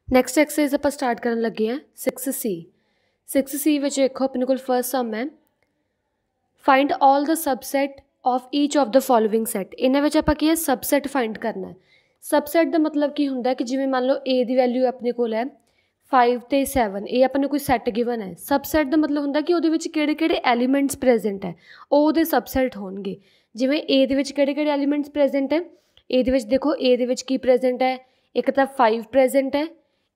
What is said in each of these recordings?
Next exercise आप start कर लगे हैं 6C। 6C देखो अपने को फर्स्ट सम है find all the subset of each of the following set. इन्हें आप सबसैट फाइंड करना है। सबसैट का मतलब की होंगे कि जिमें मान लो ए की वैल्यू अपने को है 5 तो 7 ये अपने कोई सैट गिवन है। सबसैट का मतलब होंगे कि वो किहड़े एलीमेंट्स प्रेजेंट है वो सबसैट होंगे। जिमें ए किहड़े एलीमेंट्स प्रेजेंट है ए देखो ए की प्रेजेंट है एक तो 5 प्रेजेंट है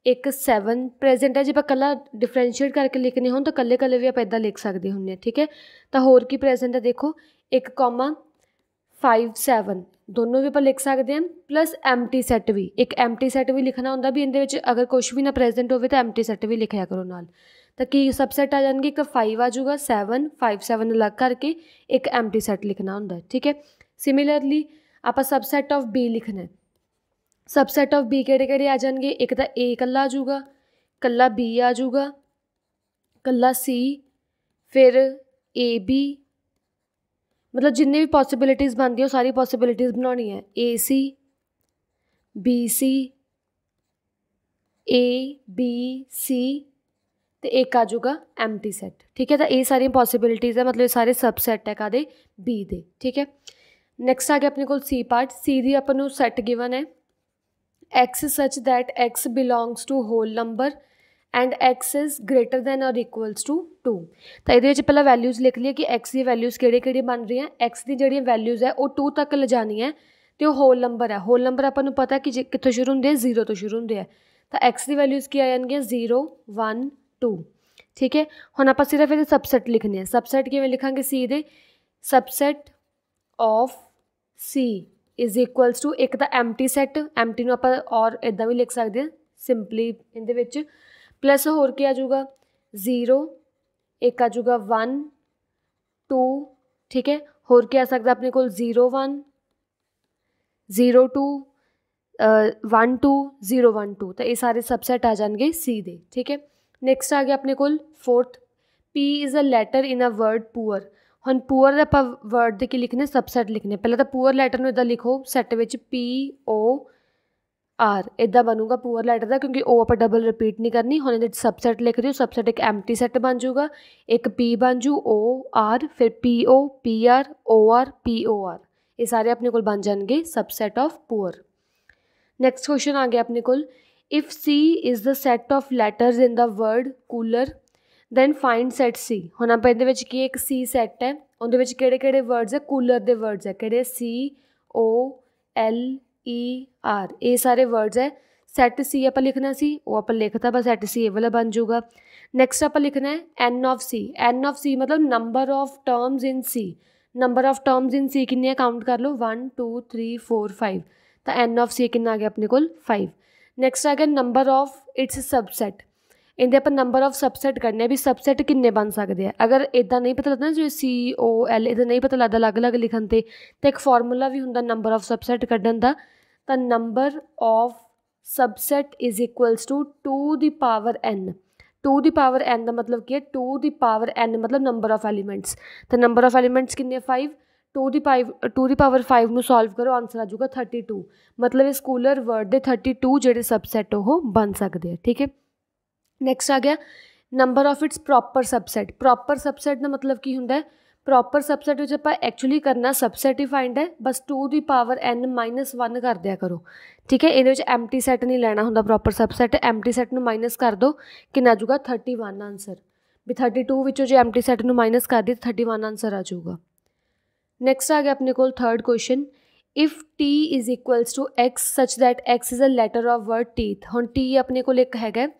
एक 7 प्रेजेंट है। जो आप कला डिफरेंशिएट करके लिखने हो तो कल्ले कल्ले भी आप इदा लिख सकते होंगे। ठीक है तो होर की प्रेजेंट है देखो 1,5 7 दोनों भी आप लिख सकते हैं प्लस एम्प्टी सैट भी एक एम्प्टी सैट भी लिखना होंगे भी इहदे अगर कुछ भी ना प्रेजेंट हो तो एम्प्टी सैट भी लिखा करो नाल। तो की सबसैट आ जाएंगे एक 5 आ जाऊगा 7 5 7 अलग करके एक एम्प्टी सैट लिखना होंगे। ठीक है सिमिलरली आप सबसैट ऑफ बी लिखना है। सबसैट ऑफ बी किहड़े आ जाएंगे एक तो ए कल्ला आ जाऊगा कल्ला बी आ जाऊगा कल्ला सी फिर ए बी मतलब जिन्ने भी पॉसिबिलिटीज़ बनती है सारी पॉसिबिलिटीज़ बनानी है ए C B C A B C तो एक आ जाऊगा एम्प्टी सैट। ठीक है तो ये सारी पॉसिबिलिटीज़ है मतलब ये सारे सबसैट है कादे बी दे। ठीक है नैक्सट आ गया अपने को सी पार्ट। सी दी अपन सैट गिवन है x such that x belongs to whole number and x is greater than or equals to 2। तो ये पहला वैल्यूज़ लिख लिया कि x की वैल्यूज़ किहड़ी बन रही हैं। x की जी वैल्यूज़ है वो 2 तक ले जानी है तो होल नंबर है। होल नंबर अपन पता है कि कितों शुरू होंगे 0 तो शुरू होंगे तो x की वैल्यूज़ की आ जाएगी 0 1 2। ठीक है हुण आप सिर्फ ये सबसैट लिखने हैं। सबसैट किवें लिखांगे सी दे subset of C is equals to एक तो एम्प्टी सैट एम्प्टी आप और इदा भी लिख सकते हैं सिंपली इहदे प्लस होर क्या आ जाऊगा 0 एक आ जाऊगा 1 2। ठीक है होर क्या आ सकता अपने को 0 1 0 2 1 2 0 1 2। तो ये सारे सबसैट आ जाएंगे सी दे। ठीक है नैक्सट आ गया अपने को fourth P is a letter in a word poor. हम पुअर आप वर्ड के की लिखने सबसैट लिखने पहले तो पुअर लैटर में इदा लिखो सैट में POR इदा बनूगा पुअर लैटर का क्योंकि ओ आप डबल रिपीट नहीं करनी। हम ये सबसैट लिख रही हो सबसैट एक एम्प्टी सैट बन जाऊगा एक P बन जू OR फिर PO PR OR POR ये सारे अपने को बन जाएंगे subset of power. Next question आ गया अपने को if C is the set of letters in the word cooler than find set C. हम आप ये एक सी सैट है उहदे किहड़े वर्ड्स है कूलर के वर्ड्स है किहड़े COLER ये सारे वर्ड्स है। सैट सी आप लिखना सी वो आप लिखता बस सैट सी ये वाला बन जाऊगा। नैक्सट आप लिखना है N ऑफ C मतलब number of terms in C. Number of terms in C किन्ने काउंट कर लो 1 2 3 4 5 तो N ऑफ C कितना आ गया अपने को 5। नैक्सट आ गया नंबर ऑफ इट्स सबसैट इहदे आप नंबर ऑफ सबसैट करने भी सबसैट किन्ने बन सकते हैं। अगर इदा नहीं पता लगता जो COL इदा नहीं पता लगता अलग अलग लिखन ते तो एक फॉर्मूला भी होंगे नंबर ऑफ सबसैट कढ़न का। तो number of subset is equals to 2 the power N। 2 the power N का मतलब की है 2 दी पावर N मतलब नंबर ऑफ एलीमेंट्स। तो नंबर ऑफ एलीमेंट्स किन्ने 5 2 दी पावर 5 में सॉल्व करो आंसर आ जाऊगा 32 मतलब इस कूलर वर्ड के 32 जोड़े सबसैट वो बन सकते हैं। ठीक है नैक्सट आ गया नंबर ऑफ इट्स प्रॉपर सबसैट का मतलब की होंगे प्रॉपर सबसैट आप एक्चुअली करना सबसैट ही फाइंड है बस 2 दी पावर N -1 कर दिया करो। ठीक है ये एम्प्टी सैट नहीं लेना होंगे प्रॉपर सबसैट एम्प्टी सैट में माइनस कर दो कि आ जाऊगा 31 आंसर भी 32 विचों जो एम्प्टी सैट में माइनस कर दी 31 आंसर आ जाऊगा। नैक्सट आ गया अपने को third question if T is equals to X such that X is a letter of word teeth. हम T अपने को एक है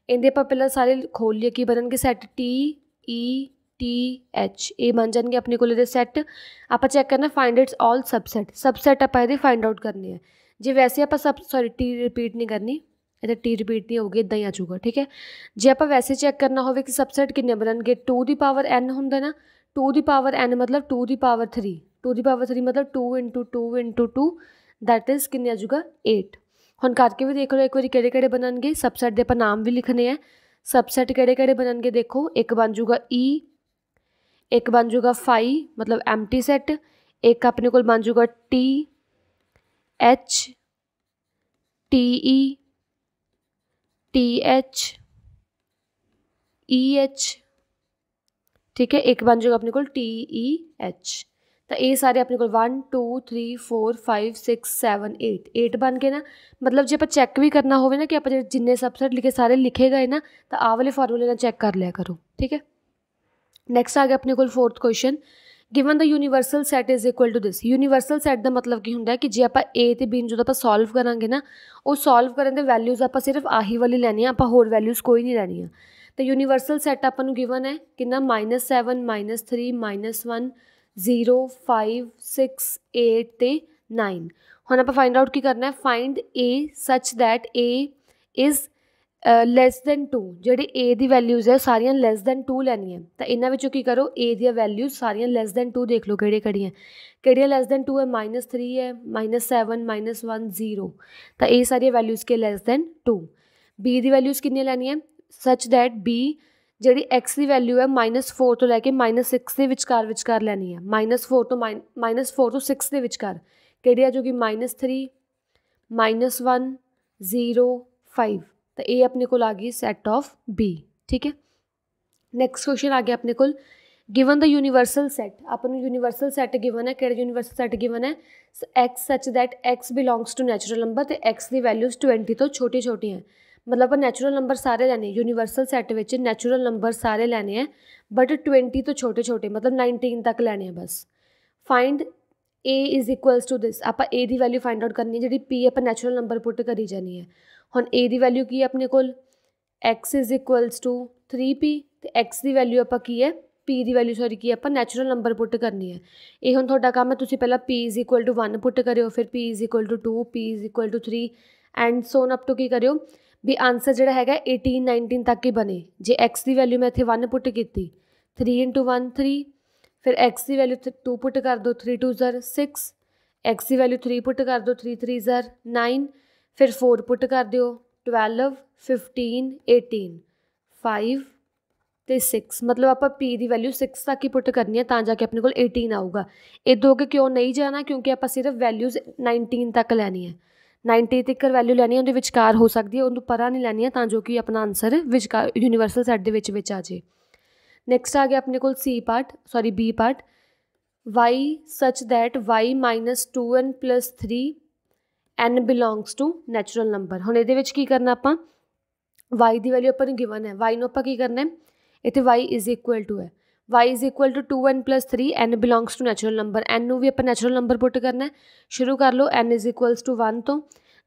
इहदे आप पहले सारे खोल लिए कि बनन सैट TETH ये बन जाएंगे अपने को सैट। आप चैक करना फाइंड इट्स ऑल सबसैट आप फाइंड आउट करने हैं। जो वैसे आप सब सॉरी T रिपीट नहीं करनी इधर T रिपीट नहीं होगी इदा ही आ जाऊगा। ठीक है जो आप वैसे चैक करना हो कि सबसैट किन्ने बननगे 2 दी पावर N होंगे ना 2 दी पावर N मतलब 2 दी पावर 3 2 दी पावर 3 मतलब 2 × 2 × 2 दैट इज़ किन्ने आ जाऊगा 8। हम करके भी देख लो एक बार किहड़े बननगे सबसैट के आप नाम भी लिखने हैं। सबसैट किहड़े बननगे देखो एक बन जाऊगा E एक बन जाऊगा फाई मतलब एम्प्टी सैट एक अपने को बन जाऊगा TH TE TH EH, ठीक है, एक बन जाएगा अपने को TEH। तो ये सारे अपने को 1 2 3 4 5 6 7 8 बन गए ना। मतलब जो आप चैक भी करना हो ना कि आप जिन्ने सबसेट लिखे सारे लिखे गए ना, तो आ वाले फॉर्मूले ना चैक कर लिया करो, ठीक है। नैक्सट आ गया अपने को fourth question, given the universal set is equal to this. Universal set का मतलब की होंगे कि जे आप ए तो बी जो आप सॉल्व करांगे ना, वो सॉल्व करने के वैल्यूज़ आप सिर्फ आही वाली लैनी, आप होर वैल्यूज़ कोई नहीं लैनिया। तो यूनीवर्सल सैट आपको गिवन है कि -7 -3 -1 0 5 6 8 ते 9। हुण आप फाइंड आउट की करना है, find A such that A is less than 2। ਜਿਹੜੀ ए ਦੀ वैल्यूज़ है सारियां लैस दैन 2 लैनियां। तो इन्हां विचों की करो, ए दी वैल्यूज़ सारियां लैस दैन 2 देख लो किहड़ियां लैस दैन 2 है, -3 है, -7 -1 0। तो ये सारी वैल्यूज़ के less than 2। Be the values कितनी लैनी है, सच दैट बी ਜਿਹੜੀ एक्स की वैल्यू है -4 तो लैके -6 के विचकार लैनी है। -4 तो 6 के विचकार किहड़ी आ जाऊगी, -3 -1 0 5। तो ये अपने को आ गई सैट ऑफ बी, ठीक है। नैक्सट क्वेश्चन आ गया अपने को, गिवन द यूनीवर्सल सैट। अपन यूनीवर्सल सैट गिवन है, किहड़ा यूनीवर्सल सैट गिवन है, x such that x belongs to natural number, तो एक्स की वैल्यूज़ 20 तो छोटी छोटी हैं। मतलब अपन नैचुरल नंबर सारे लैने, यूनीवर्सल सैट विच नैचुरल नंबर सारे लैने हैं, बट 20 तो छोटे छोटे, मतलब 19 तक लैने हैं बस। Find A is equals to this. आप ए की वैल्यू फाइंड आउट करनी है, जी पी अपन नैचुरल नंबर पुट करी जानी है। हुण ए की वैल्यू की है अपने को, x is equals to 3p, तो एक्स की वैल्यू आप की है, पी की वैल्यू सॉरी की आप नैचुरल नंबर पुट करनी है। ये हुण तुहाडा काम है, तुसीं पहला p is equal to 1 put करियो, फिर p is equal to 2, p is equal to 3 and so on up to की करियो भी आंसर जिहड़ा हैगा 18 19 तक ही बने। जे एक्स की वैल्यू मैं इत्थे 1 पुट की, 3 × 1 3, फिर एक्स की वैल्यू 2 पुट कर दो, 3 2 ज़र 6, एक्स की वैल्यू 3 पुट कर दो, 3 3 ज़र 9, फिर 4 पुट कर दियो, 12 15 18 5 तो 6। मतलब आप पी की वैल्यू 6 तक ही पुट करनी है, तां जाके अपने को 18 आऊगा। इधर हो के क्यों नहीं जाना, क्योंकि आप सिर्फ वैल्यूज़ 19 तक लैनी है, 90 तक वैल्यू लैनी है, उहदे विचकार हो सकती है, उन्होंने परा नहीं लैनी है, तां जो कि अपना आंसर विचकार यूनीवर्सल सैट दे विच आ जाए। नैक्सट आ गया अपने को C part, sorry B part, y such that y -2n + 3n belongs to natural number. हुण इहदे विच की करना, आपां वाई की वैल्यू अपन गिवन है, वाई नूं आपां की करना है, इत्थे वाई इज़ इक्वल टू है, y is equal to 2n + 3n belongs to natural number. N नूं भी अपन नैचुरल नंबर पुट करना है, शुरू कर लो n इज़ इक्वल्स टू 1 तो।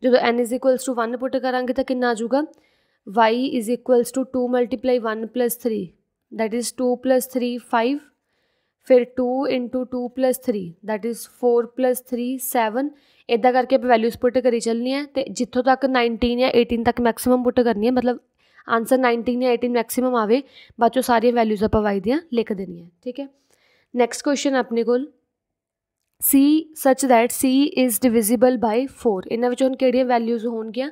जो n is equals to 1 put करांगे तो कितना आ जाऊगा, y is equals to 2 × 1 + 3 that is 2 + 3 5, फिर 2 × 2 + 3 दैट इज़ 4 + 3 7। इदा करके आप वैल्यूज़ पुट करी चलनी है, तो जितों तक 19 या 18 तक मैक्सीमम पुट करनी है, मतलब आंसर 19 या 18 मैक्सीमम आवे, बाद चो सारिया वैल्यूज़ आप वाई दियाँ लिख देनी है, ठीक है। नैक्सट क्वेश्चन अपने को, c such that c is divisible by 4। इन्हां विचों हुण किहड़ियां वैल्यूज़ होणगियां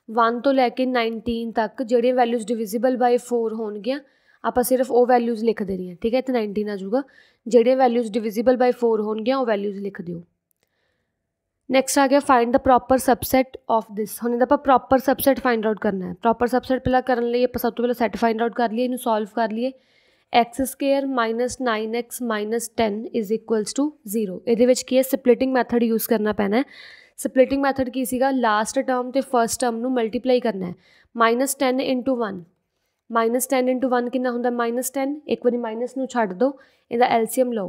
1 तो लैके 19 तक, जिहड़ियां वैल्यूज़ डिविजिबल बाय 4 होणगियां आपां सिर्फ वो वैल्यूज़ लिख देनियां, ठीक है। तो 19 आ जाऊगा, जिहड़ियां वैल्यूज़ डिविजिबल बाय 4 होणगियां वो वैल्यूज़ लिख दिओ। नैक्सट आ गया find the proper सबसैट of this. हुण इहदा आपां प्रॉपर सबसैट फाइंड आउट करना है। प्रॉपर सबसैट पहला करन लई आपां सब तो पहले सैट फाइंड आउट कर लीए, इहनूं सॉल्व कर लीए। x² - 9x - 10 is equals to 0। इहदे विच की है, स्प्लिटिंग मैथड यूज़ करना पैना है। स्प्लिटिंग मैथड की सीगा, लास्ट टर्म ते फर्स्ट टर्म नूं मल्टीप्लाई करना है। -10 × 1, -10 × 1 कितना हुंदा, -10। एक बारी माइनस नूं छड्ड दो, इहदा एलसीएम लो,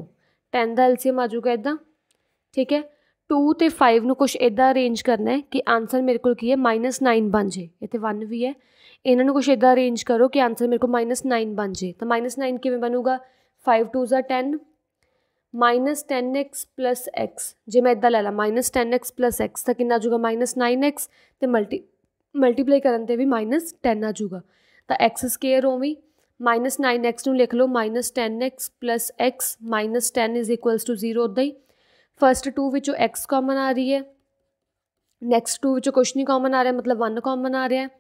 10 का एलसीएम आ जाऊगा इदा, ठीक है। 2 ते 5 नूं कुछ इदा अरेंज करना है कि आंसर मेरे को की है -9 बन जाए। इत्थे 1 भी है, इन्हां नूं कुछ इदा अरेंज करो कि आंसर मेरे को -9 बन जाए। तो -9 किवें बनूगा, 5 2 ज़ा 10 -10x + x। जे मैं इदा लै ला -10x + x तो कितना आ जाऊगा -9x, तो मल्टीप्लाई करन ते भी -10 आ जाऊगा। तो x² उवें -9x नूं लिख लो -10x + x -10 is equals to 0। उदा ही फस्ट 2 विचों x कॉमन आ रही है, नैक्सट 2 विचों कुछ नहीं कॉमन आ रहा, मतलब 1 कॉमन आ रहा है,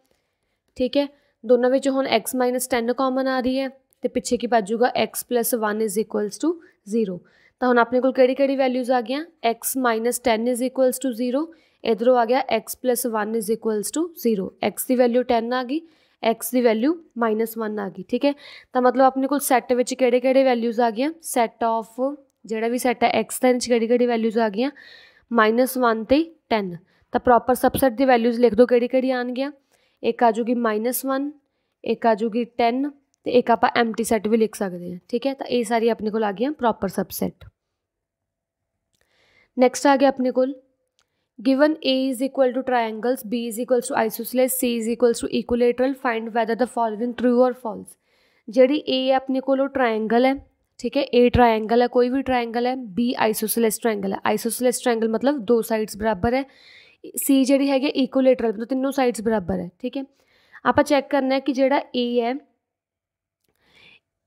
ठीक है। दोनों विचों हुण x - 10 कॉमन आ रही है, तो पिछे की बच जाऊगा x + 1 इज़ इक्वल्स टू 0। तो हुण अपने कोल किहड़ी किहड़ी वैल्यूज़ आ गईयां, x - 10 इज़ इक्वल्स टू 0, इधरों आ गया x + 1 = 0, x की वैल्यू 10 आ गई, x की वैल्यू -1 आ गई। ठीक है, तो मतलब अपने को सैट विच किहड़े-किहड़े वैल्यूज़ आ गई, सैट ऑफ जिहड़ा भी सैट है x दा इहदे किहड़ी-किहड़ी वैल्यूज़ आ गई, -1 ते 10। तो प्रॉपर सबसैट दी वैल्यूज़ लिख दो किहड़ी-किहड़ी आउणगीਆਂ, एक आ जूगी -1, एक आ जूगी 10 तो एक आप एम्प्टी सैट भी लिख सकते हैं। ठीक है, तो ये सारी अपने को आ गई प्रॉपर सबसैट। नैक्सट आ गया अपने को given A = triangles, B = isosceles, C = equilateral, find weather the following true और फॉल्स। जी A अपने को ट्रायंगल है, ठीक है, A ट्रायंगल है, कोई भी ट्रायंगल है, B आइसोसेलेस ट्रायंगल है। आइसोसेलेस ट्रायंगल मतलब दो साइड्स बराबर है, C जी है इक्विलेटरल मतलब तीनों साइड्स बराबर है। ठीक है, आप चैक करना है कि जो A है,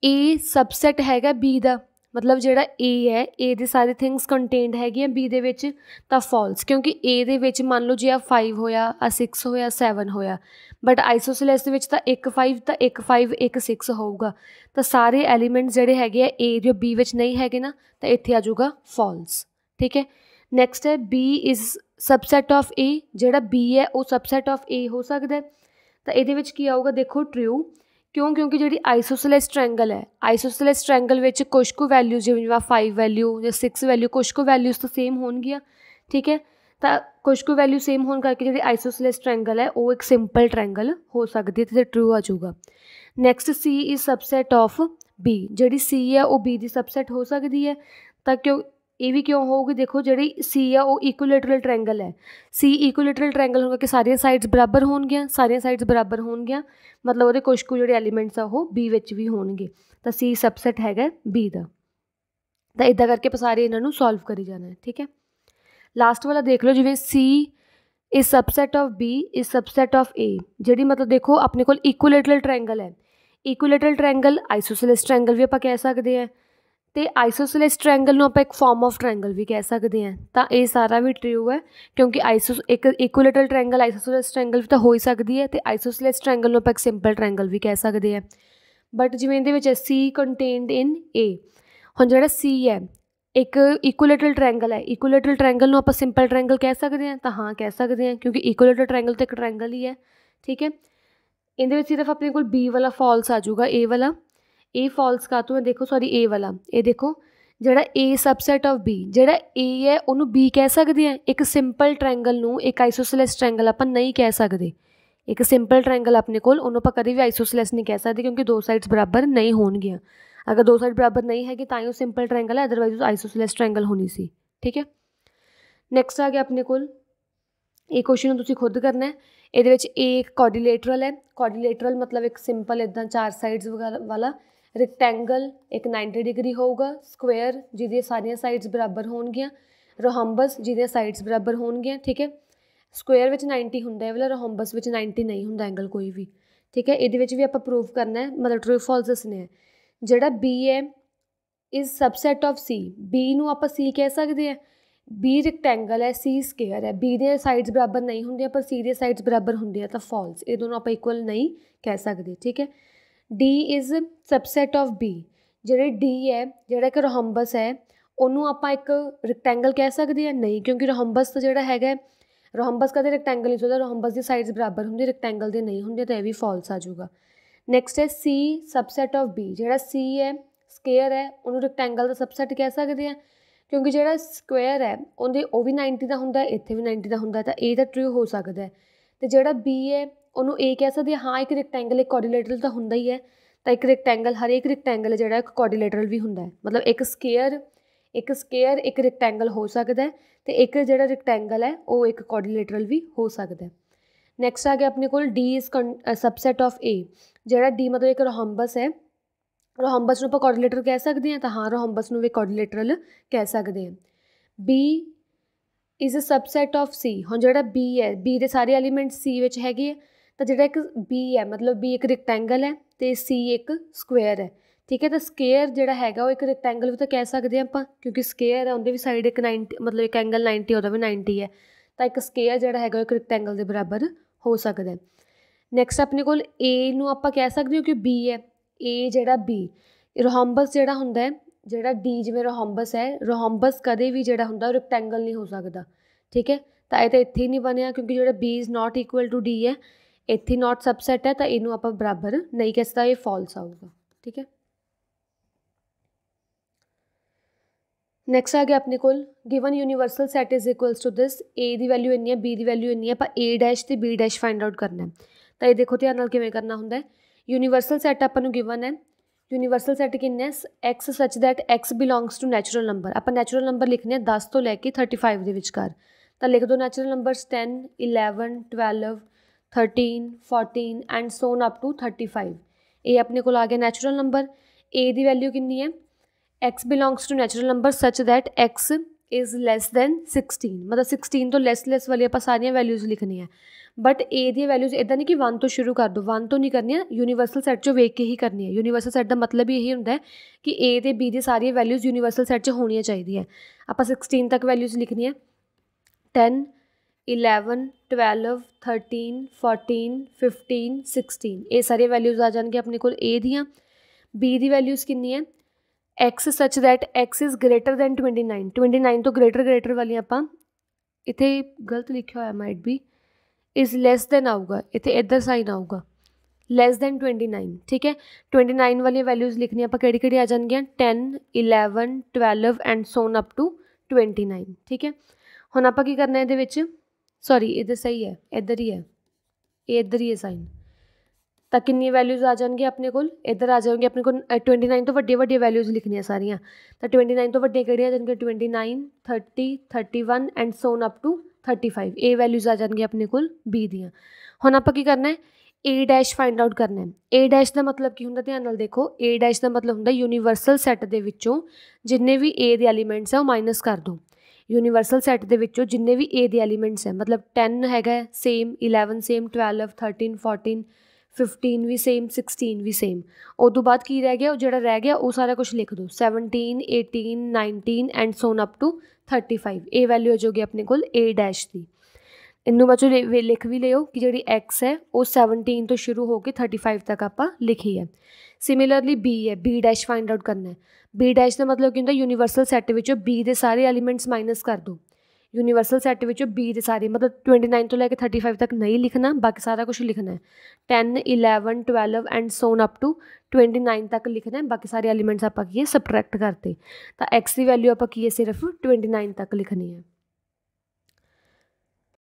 A सबसैट है B का, मतलब जो A है, A दे सारे थिंग्स कंटेन्ड है B दे विच, तां फॉल्स, क्योंकि A दे विच मान लो जी आ 5 होया, आ 6 होया, 7 होया, बट आइसोसेलेस दे विच तां एक 5 तां एक 5 एक 6 होऊगा, तो सारे एलीमेंट्स जिहड़े हैगे A जो B विच नहीं हैगे ना, तो इत्थे आ जाऊगा फॉल्स। ठीक है, नैक्सट है B is subset of A, जिहड़ा B है वो सबसैट ऑफ A हो सकता है, तो इहदे विच की आऊगा देखो ट्रू, क्यों, क्योंकि जी आइसोसेलेस ट्रायंगल है, आइसोसेलेस ट्रायंगल में कुछ को वैल्यूज जिवें 5 वैल्यू या 6 वैल्यू कुछ को वैल्यूज तो सेम होणगियां। ठीक है, तो कुछ को वैल्यू सेम होने करके जी आइसोसेलेस ट्रायंगल है वो एक सिंपल ट्रायंगल हो सकती है, तो ट्रू आ जाऊगा। Next C is subset of B, जी C है वो B की सबसैट हो सकती है, तो क्यों ये भी क्यों होगी, देखो जी C है वो इक्विलेटरल ट्रायंगल है, C इक्विलेटरल ट्रायंगल होगा कि सारिया साइड्स बराबर होणगियां, सारिया साइड्स बराबर होणगियां मतलब वो कुछ को जो एलीमेंट्स आ वो B विच भी होणगे, तो C सबसैट हैगा B का। तो इदा करके सारे इन्हों सॉल्व करी जाना है। ठीक है, लास्ट वाला देख लो जिवें C is subset of B is subset of A, जी मतलब देखो अपने को इक्विलेटरल ट्रायंगल है, इक्विलेटरल ट्रायंगल आइसोसेलेस ट्रायंगल भी आप कह सकते हैं, तो आइसोसेलेस ट्रायंगल आप एक फॉर्म ऑफ ट्रायंगल भी कह सकते हैं, तो ये सारा भी ट्रू है, क्योंकि एक इक्विलेटरल ट्रायंगल आइसोसेलेस ट्रायंगल भी तो हो ही सकती है, तो आइसोसेलेस ट्रायंगल आप एक सिंपल ट्रायंगल भी कह सकते हैं। बट जिवें इहदे C कंटेन्ड इन A, हुण जिहड़ा C है एक इक्विलेटरल ट्रायंगल है, इक्विलेटरल ट्रायंगल आप सिंपल ट्रायंगल कह सकते हैं, तो हाँ कह सकते हैं, क्योंकि इक्विलेटरल ट्रायंगल तो एक ट्रायंगल ही है। ठीक है, इहदे सिर्फ अपने को B वाला फॉल्स आ जाऊगा, A वाला ए फॉल्स का तो देखो सॉरी ए वाला, ये देखो जड़ा ए सबसैट ऑफ बी, जड़ा ए है उन्होंने बी कह सकते हैं, एक सिंपल ट्रायंगल नूं एक आइसोसेलेस ट्रायंगल आप नहीं कह सकते, एक सिंपल ट्रायंगल अपने को उन्होंने कभी भी आइसोसेलेस नहीं कह सकते, क्योंकि दो साइड्स बराबर नहीं होणगियां, अगर दो साइड बराबर नहीं है तां ही सिंपल ट्रायंगल है, अदरवाइज आइसोसेलेस ट्रायंगल होनी सी। ठीक है, नैक्सट आ गया अपने को ये क्वेश्चन तुसीं खुद करना है, ये एक क्वाड्रिलेटरल है, क्वाड्रिलेटरल मतलब एक सिंपल इदा 4 साइड्स वाला रेक्टेंगल, एक 90 डिग्री होगा, स्क्वेयर जिहदी सारिया साइड्स बराबर होणगियां, रोहम्बस जिहदी साइड्स बराबर होणगियां। ठीक है, स्क्वेयर विच 90 हुंदा है वाला, रोहम्बस विच 90 नहीं हुंदा एंगल कोई भी। ठीक है, ये भी आप प्रूव करना है, मतलब ट्रू फॉल्स दसने हैं। जिहड़ा B है is subset of C, B नूं आपां C कह सकते हैं, B रेक्टेंगल है, C स्केयर है, B दी साइड्स बराबर नहीं होंदियां पर C दी साइड्स बराबर होंदियां, तो फॉल्स, ये दोनों आप इक्वल नहीं कह सकते। ठीक है, D is subset of B, जिहड़े D है जिहड़ा एक रोहम्बस है उन्होंने आप एक रेक्टेंगल कह सकते हैं, नहीं, क्योंकि रोहम्बस तो जिहड़ा हैगा रोहम्बस कदे रेक्टेंगल नहीं होता, रोहम्बस की साइड्स बराबर होंदी, रेक्टेंगल की नहीं होंदी, तो यह भी फॉल्स आ जाऊगा। नैक्सट है C सबसैट ऑफ B, जिहड़ा C है स्केयर है उन्होंने रेक्टेंगल का सबसैट कह सकते हैं, क्योंकि जिहड़ा स्क्वेयर है उहदे वो भी 90 का हुंदा, इत्थे भी 90 का हुंदा, तो ये तो ट्रू हो सकता है। तो जिहड़ा B है उन्होंने ए कह सकते हैं, हाँ एक रेक्टेंगल एक क्वाड्रिलेटरल तो हुंदा ही है, तो एक रेक्टेंगल हर एक रेक्टेंगल है जिहड़ा एक क्वाड्रिलेटरल भी हुंदा है, मतलब एक स्केयर एक रेक्टेंगल हो सकता है, तो एक जिहड़ा रेक्टेंगल है वो एक क्वाड्रिलेटरल भी हो सकता है। नैक्सट आ गया अपने को D is subset of A, जिहड़ा D मतलब एक रोहम्बस है, रोहम्बस नूं आपां क्वाड्रिलेटरल कह सकते हैं, तो हाँ रोहम्बस नूं भी क्वाड्रिलेटरल कह सकते हैं। B is a सबसैट of C, हुण जिहड़ा B है B दे सारे एलीमेंट C विच हैगे, तो जिहड़ा एक B है मतलब B एक रेक्टेंगल है, तो C एक स्क्वेयर है। ठीक है, तो स्केयर जिहड़ा हैगा वो एक रेक्टेंगल भी तो कह सकते हैं आपां, क्योंकि स्केयर है उहदे भी साइड एक 90 मतलब एक एंगल 90 उहदा भी 90 है, तो एक स्केयर जिहड़ा हैगा एक रेक्टेंगल के बराबर हो सकता है। नैक्सट अपने को A नूं आपां कह सकते हो कि B है, A जिहड़ा B रोहम्बस जिहड़ा हुंदा है, जिहड़ा D जिवें रोहम्बस है, रोहम्बस कदे भी जिहड़ा हुंदा रेक्टेंगल नहीं हो सकता। ठीक है, ਤਾਂ ਇਹ ਤਾਂ ਇੱਥੇ ਹੀ ਨਹੀਂ ਬਣਿਆ ਕਿਉਂਕਿ ਜਿਹੜਾ B is not equal to D ਹੈ, ਇੱਥੇ ਨਾਟ ਸਬਸੈਟ ਹੈ, ਤਾਂ ਇਹਨੂੰ ਆਪਾਂ ਬਰਾਬਰ ਨਹੀਂ ਕਹਿ ਸਕਦਾ, ਇਹ ਫਾਲਸ ਆਊਗਾ। ਠੀਕ ਹੈ। ਨੈਕਸਟ ਆ ਗਿਆ ਆਪਣੇ ਕੋਲ given universal set is equals to this, A ਦੀ ਵੈਲਿਊ ਇੰਨੀ ਹੈ, B ਦੀ ਵੈਲਿਊ ਇੰਨੀ ਹੈ, ਆਪਾਂ A ਡੈਸ਼ ਤੇ B ਡੈਸ਼ ਫਾਈਂਡ ਆਊਟ ਕਰਨਾ। ਤਾਂ ਇਹ ਦੇਖੋ ਧਿਆਨ ਨਾਲ ਕਿਵੇਂ ਕਰਨਾ ਹੁੰਦਾ ਹੈ। ਯੂਨੀਵਰਸਲ ਸੈਟ ਆਪਾਂ ਨੂੰ ਗਿਵਨ ਹੈ, ਯੂਨੀਵਰਸਲ ਸੈਟ ਕਿੰਨਾ x such that x belongs to natural number, ਆਪਾਂ ਨੈਚੁਰਲ ਨੰਬਰ ਲਿਖਣੇ 10 ਤੋਂ ਲੈ ਕੇ 35 ਦੇ ਵਿਚਕਾਰ। ਤਾਂ ਲਿਖ ਦਿਓ natural numbers 10 11 12 13 14 and so on up to 35। ਇਹ ਆਪਣੇ ਕੋਲ ਆ ਗਿਆ ਨੈਚੁਰਲ ਨੰਬਰ। A ਦੀ ਵੈਲਿਊ ਕਿੰਨੀ ਹੈ, x belongs to natural number such that x is less than 16, ਮਤਲਬ 16 ਤੋਂ ਲੈਸ ਵਾਲੀ ਆਪਾਂ ਸਾਰੀਆਂ ਵੈਲਿਊਜ਼ ਲਿਖਣੀਆਂ। ਬਟ A ਦੀਆਂ ਵੈਲਿਊਜ਼ ਇੱਦਾਂ ਨਹੀਂ ਕਿ 1 ਤੋਂ ਸ਼ੁਰੂ ਕਰ ਦਿਓ, 1 ਤੋਂ ਨਹੀਂ ਕਰਨੀਆਂ, ਯੂਨੀਵਰਸਲ ਸੈਟ 'ਚੋਂ ਵੇਖ ਕੇ ਹੀ ਕਰਨੀ ਹੈ। ਯੂਨੀਵਰਸਲ ਸੈਟ ਦਾ ਮਤਲਬ ਹੀ ਇਹੀ ਹੁੰਦਾ ਹੈ ਕਿ A ਤੇ B ਦੀ ਸਾਰੀਆਂ ਵੈਲਿਊਜ਼ ਯੂਨੀਵਰਸਲ ਸੈਟ 'ਚ ਹੋਣੀਆਂ ਚਾਹੀਦੀਆਂ। ਆਪਾਂ 16 ਤੱਕ ਵੈਲਿਊਜ਼ ਲਿਖਣੀਆਂ, 10 11 12 13 14 15 16, ਇਹ ਸਾਰੀਆਂ ਵੈਲਿਊਜ਼ ਆ ਜਾਣਗੀਆਂ ਆਪਣੇ ਕੋਲ A ਦੀਆਂ। B ਦੀ ਵੈਲਿਊਜ਼ ਕਿੰਨੀ ਹੈ, x ਸੱਚ that x is greater then 29, 29 ਤੋਂ ਗ੍ਰੇਟਰ ਵਾਲੀਆਂ ਆਪਾਂ ਇੱਥੇ ਗਲਤ ਲਿਖਿਆ ਹੋਇਆ might B, is less then ਆਊਗਾ, ਇੱਥੇ ਇੱਧਰ ਸਾਈਨ ਆਊਗਾ ਲੈਸ ਦੈਨ 29। ਠੀਕ ਹੈ। 29 ਵਾਲੀਆਂ ਵੈਲਿਊਜ਼ ਲਿਖਣੀਆਂ ਆਪਾਂ ਕਿਹੜੀ ਕਿਹੜੀ ਆ ਜਾਣਗੀਆਂ, 10 11 12 ਐਂਡ ਸੋਨ ਅਪ ਟੂ 29। ਠੀਕ ਹੈ। ਹੁਣ ਆਪਾਂ ਕੀ ਕਰਨਾ ਇਹਦੇ ਵਿੱਚ, ਸੌਰੀ ਇੱਧਰ ਸਹੀ ਹੈ, ਇੱਧਰ ਹੀ ਹੈ, ਇਹ ਇੱਧਰ ਹੀ ਹੈ ਸਾਈਨ। ਤਾਂ ਕਿੰਨੀਆਂ ਵੈਲਿਊਜ਼ ਆ ਜਾਣਗੀਆਂ ਆਪਣੇ ਕੋਲ, ਇੱਧਰ ਆ ਜਾਣਗੀਆਂ ਆਪਣੇ ਕੋਲ 29 ਤੋਂ ਵੱਡੀਆਂ ਵੈਲਿਊਜ਼ ਲਿਖਣੀਆਂ ਸਾਰੀਆਂ। ਤਾਂ 29 ਤੋਂ ਵੱਡੀਆਂ ਕਿਹੜੀਆਂ ਆ ਜਾਣਗੀਆਂ, 29 30 31 ਐਂਡ ਸੋਨ ਅਪ ਟੂ 35, ਇਹ ਵੈਲਿਊਜ਼ ਆ ਜਾਣਗੀਆਂ ਆਪਣੇ ਕੋਲ B ਦੀਆਂ। ਹੁਣ ਆਪਾਂ ਕੀ ਕਰਨਾ ਹੈ, A ਡੈਸ਼ ਫਾਈਂਡ ਆਊਟ ਕਰਨਾ ਹੈ। A ਡੈਸ਼ ਦਾ ਮਤਲਬ ਕੀ ਹੁੰਦਾ, ਧਿਆਨ ਨਾਲ ਦੇਖੋ, A ਡੈਸ਼ ਦਾ ਮਤਲਬ ਹੁੰਦਾ ਯੂਨੀਵਰਸਲ ਸੈੱਟ ਦੇ ਵਿੱਚੋਂ ਜਿੰਨੇ ਵੀ A ਦੇ ਐਲੀਮੈਂਟਸ ਹੈ ਉਹ ਮਾਈਨਸ ਕਰ ਦਿਓ। ਯੂਨੀਵਰਸਲ ਸੈੱਟ ਦੇ ਵਿੱਚੋਂ ਜਿੰਨੇ ਵੀ A ਦੇ ਐਲੀਮੈਂਟਸ ਹੈ, ਮਤਲਬ 10 ਹੈਗਾ ਸੇਮ, 11 ਸੇਮ, 12 13 14 15 ਵੀ ਸੇਮ, 16 ਵੀ ਸੇਮ। ਉਹ ਤੋਂ ਬਾਅਦ ਕੀ ਰਹਿ ਗਿਆ, ਉਹ ਜਿਹੜਾ ਰਹਿ ਗਿਆ ਉਹ ਸਾਰਾ ਕੁਛ ਲਿਖ ਦਿਓ, 17 18 19 ਐਂਡ ਸੋਨ ਅਪ ਟੂ 35, ਇਹ ਵੈਲਿਊ ਹੋ ਜਾਊਗੀ ਆਪਣੇ ਕੋਲ A ਡੈਸ਼ ਦੀ। ਇਹਨੂੰ ਬਾਅਦ 'ਚੋਂ ਲਿਖ ਵੀ ਲਿਓ ਕਿ ਜਿਹੜੀ x ਹੈ ਉਹ 17 ਤੋਂ ਸ਼ੁਰੂ ਹੋ ਕੇ 35 ਤੱਕ ਆਪਾਂ ਲਿਖੀ ਹੈ। ਸਿਮਿਲਰਲੀ B ਹੈ, B ਡੈਸ਼ ਫਾਈਂਡ ਆਊਟ ਕਰਨਾ ਹੈ। B ਡੈਸ਼ ਦਾ ਮਤਲਬ ਕੀ ਹੁੰਦਾ, ਯੂਨੀਵਰਸਲ ਸੈੱਟ ਵਿੱਚੋਂ B ਦੇ ਸਾਰੇ ਐਲੀਮੈਂਟਸ ਮਾਈਨਸ ਕਰ ਦਿਓ। ਯੂਨੀਵਰਸਲ ਸੈੱਟ ਵਿੱਚੋਂ B ਦੇ ਸਾਰੇ, ਮਤਲਬ 29 ਤੋਂ ਲੈ ਕੇ 35 ਤੱਕ ਨਹੀਂ ਲਿਖਣਾ, ਬਾਕੀ ਸਾਰਾ ਕੁਛ ਲਿਖਣਾ ਹੈ। 10 11 12 ਐਂਡ ਸੋਨ ਅਪ ਟੂ 29 ਤੱਕ ਲਿਖਣਾ ਹੈ, ਬਾਕੀ ਸਾਰੇ ਐਲੀਮੈਂਟਸ ਆਪਾਂ ਕੀ ਹੈ ਸਬਟਰੈਕਟ ਕਰਤੇ। ਤਾਂ x ਦੀ ਵੈਲਿਊ ਆਪਾਂ ਕੀ ਹੈ ਸਿਰਫ 29 ਤੱਕ ਲਿਖਣੀ ਹੈ।